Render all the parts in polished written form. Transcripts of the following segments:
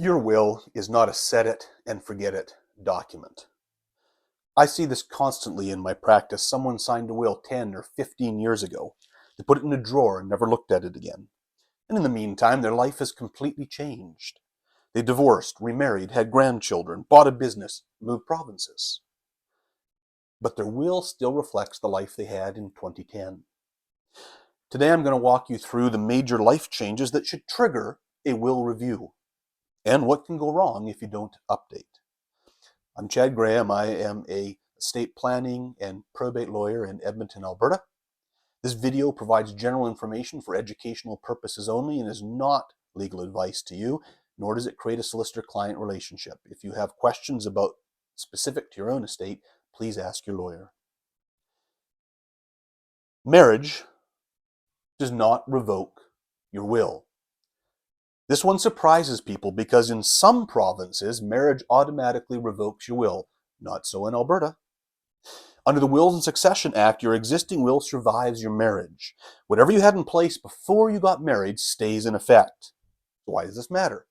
Your will is not a set it and forget it document. I see this constantly in my practice. Someone signed a will 10 or 15 years ago. They put it in a drawer and never looked at it again. And in the meantime, their life has completely changed. They divorced, remarried, had grandchildren, bought a business, moved provinces. But their will still reflects the life they had in 2010. Today I'm going to walk you through the major life changes that should trigger a will review and what can go wrong if you don't update. I'm Chad Graham. I am a estate planning and probate lawyer in Edmonton, Alberta. This video provides general information for educational purposes only and is not legal advice to you, nor does it create a solicitor-client relationship. If you have questions about specific to your own estate, please ask your lawyer. Marriage does not revoke your will. This one surprises people because in some provinces, marriage automatically revokes your will. Not so in Alberta. Under the Wills and Succession Act, your existing will survives your marriage. Whatever you had in place before you got married stays in effect. Why does this matter?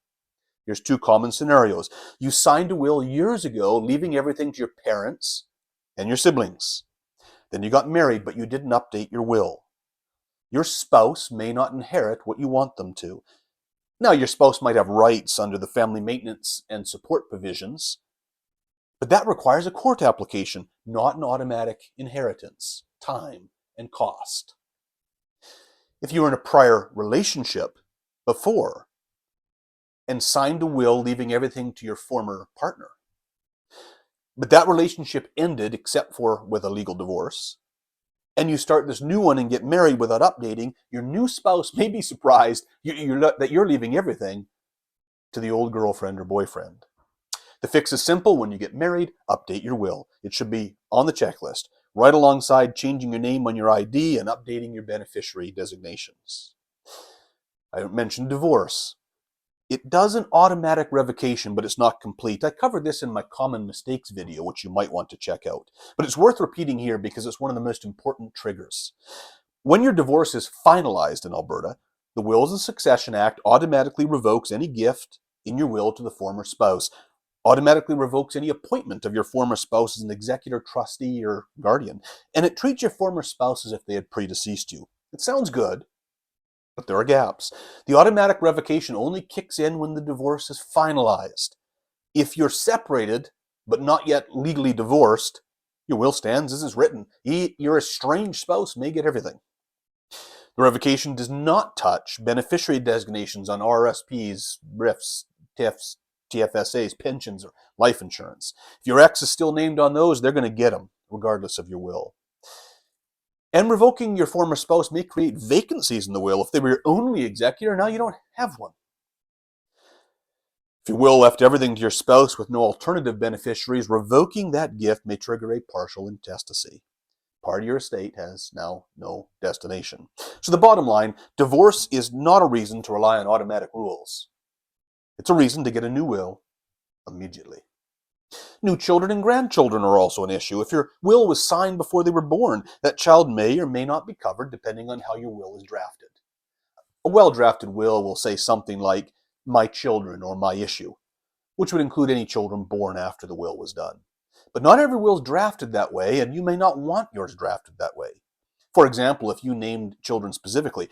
Here's two common scenarios. You signed a will years ago, leaving everything to your parents and your siblings. Then you got married, but you didn't update your will. Your spouse may not inherit what you want them to. Now, your spouse might have rights under the family maintenance and support provisions, but that requires a court application, not an automatic inheritance, time, and cost. If you were in a prior relationship before and signed a will leaving everything to your former partner, but that relationship ended except for with a legal divorce, and you start this new one and get married without updating, your new spouse may be surprised that you're leaving everything to the old girlfriend or boyfriend. The fix is simple. When you get married, update your will. It should be on the checklist, right alongside changing your name on your ID and updating your beneficiary designations. I mentioned divorce. It does an automatic revocation, but it's not complete. I covered this in my common mistakes video, which you might want to check out. But it's worth repeating here because it's one of the most important triggers. When your divorce is finalized in Alberta, the Wills and Succession Act automatically revokes any gift in your will to the former spouse, automatically revokes any appointment of your former spouse as an executor, trustee, or guardian, and it treats your former spouse as if they had predeceased you. It sounds good, but there are gaps. The automatic revocation only kicks in when the divorce is finalized. If you're separated, but not yet legally divorced, your will stands as is written. Your estranged spouse may get everything. The revocation does not touch beneficiary designations on RRSPs, RIFs, TIFs, TFSAs, pensions, or life insurance. If your ex is still named on those, they're going to get them, regardless of your will. And revoking your former spouse may create vacancies in the will. If they were your only executor, now you don't have one. If your will left everything to your spouse with no alternative beneficiaries, revoking that gift may trigger a partial intestacy. Part of your estate has now no destination. So the bottom line, divorce is not a reason to rely on automatic rules. It's a reason to get a new will immediately. New children and grandchildren are also an issue. If your will was signed before they were born, that child may or may not be covered depending on how your will is drafted. A well-drafted will say something like, my children or my issue, which would include any children born after the will was done. But not every will is drafted that way, and you may not want yours drafted that way. For example, if you named children specifically,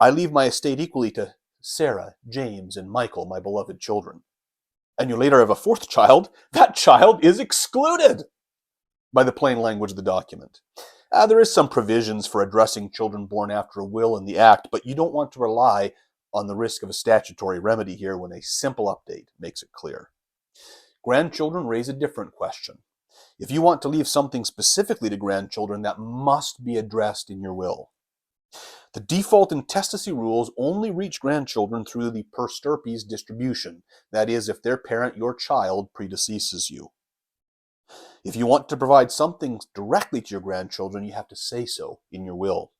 I leave my estate equally to Sarah, James, and Michael, my beloved children, and you later have a fourth child, that child is excluded by the plain language of the document. There is some provisions for addressing children born after a will in the Act, but you don't want to rely on the risk of a statutory remedy here when a simple update makes it clear. Grandchildren raise a different question. If you want to leave something specifically to grandchildren, that must be addressed in your will. The default intestacy rules only reach grandchildren through the per stirpes distribution. That is, if their parent, your child, predeceases you. If you want to provide something directly to your grandchildren, you have to say so in your will.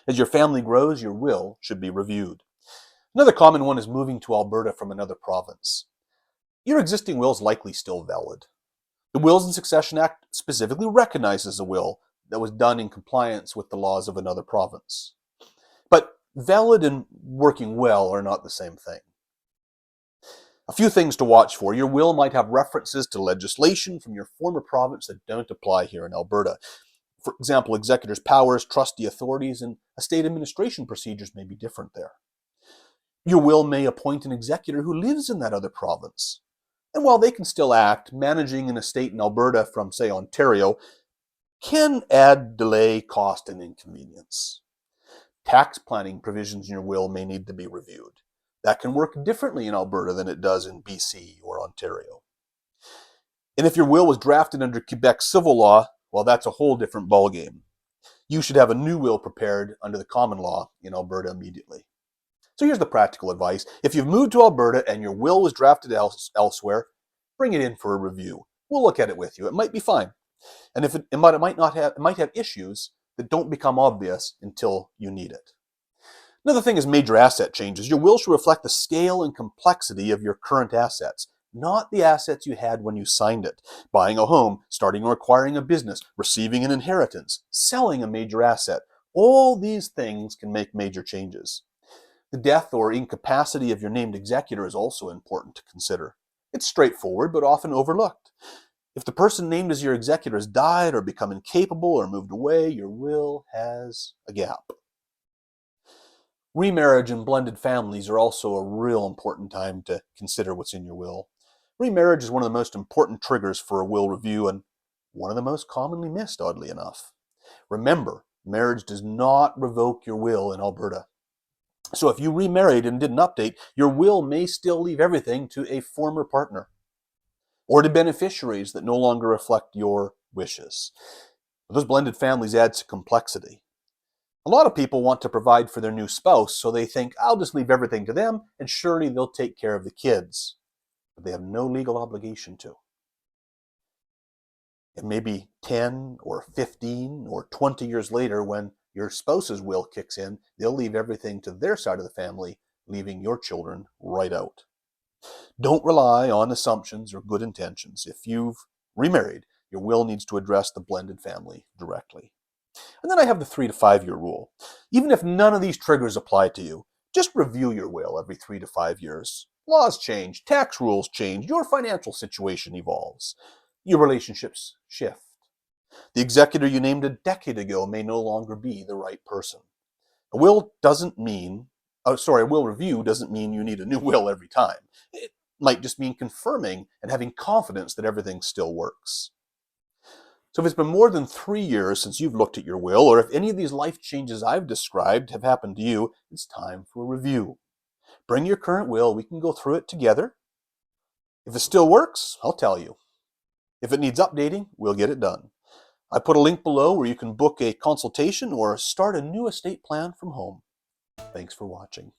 As your family grows, your will should be reviewed. Another common one is moving to Alberta from another province. Your existing will is likely still valid. The Wills and Succession Act specifically recognizes a will that was done in compliance with the laws of another province. But valid and working well are not the same thing. A few things to watch for. Your will might have references to legislation from your former province that don't apply here in Alberta. For example, executors' powers, trustee authorities, and estate administration procedures may be different there. Your will may appoint an executor who lives in that other province. And while they can still act, managing an estate in Alberta from, say, Ontario can add delay, cost, and inconvenience. Tax planning provisions in your will may need to be reviewed. That can work differently in Alberta than it does in BC or Ontario. And if your will was drafted under Quebec civil law, well, that's a whole different ballgame. You should have a new will prepared under the common law in Alberta immediately. So here's the practical advice. If you've moved to Alberta and your will was drafted elsewhere, bring it in for a review. We'll look at it with you. It might be fine. And if it might have issues that don't become obvious until you need it. Another thing is major asset changes. Your will should reflect the scale and complexity of your current assets, not the assets you had when you signed it. Buying a home, starting or acquiring a business, receiving an inheritance, selling a major asset. All these things can make major changes. The death or incapacity of your named executor is also important to consider. It's straightforward, but often overlooked. If the person named as your executor has died or become incapable or moved away, your will has a gap. Remarriage and blended families are also a real important time to consider what's in your will. Remarriage is one of the most important triggers for a will review and one of the most commonly missed, oddly enough. Remember, marriage does not revoke your will in Alberta. So if you remarried and didn't update, your will may still leave everything to a former partner or to beneficiaries that no longer reflect your wishes. Those blended families add to complexity. A lot of people want to provide for their new spouse, so they think, I'll just leave everything to them and surely they'll take care of the kids. But they have no legal obligation to. And maybe 10 or 15 or 20 years later, when your spouse's will kicks in, they'll leave everything to their side of the family, leaving your children right out. Don't rely on assumptions or good intentions. If you've remarried, your will needs to address the blended family directly. And then I have the 3 to 5 year rule. Even if none of these triggers apply to you, just review your will every 3 to 5 years. Laws change, tax rules change, your financial situation evolves, your relationships shift. The executor you named a decade ago may no longer be the right person. A will review doesn't mean you need a new will every time. It might just mean confirming and having confidence that everything still works. So if it's been more than 3 years since you've looked at your will, or if any of these life changes I've described have happened to you, it's time for a review. Bring your current will, we can go through it together. If it still works, I'll tell you. If it needs updating, we'll get it done. I put a link below where you can book a consultation or start a new estate plan from home. Thanks for watching.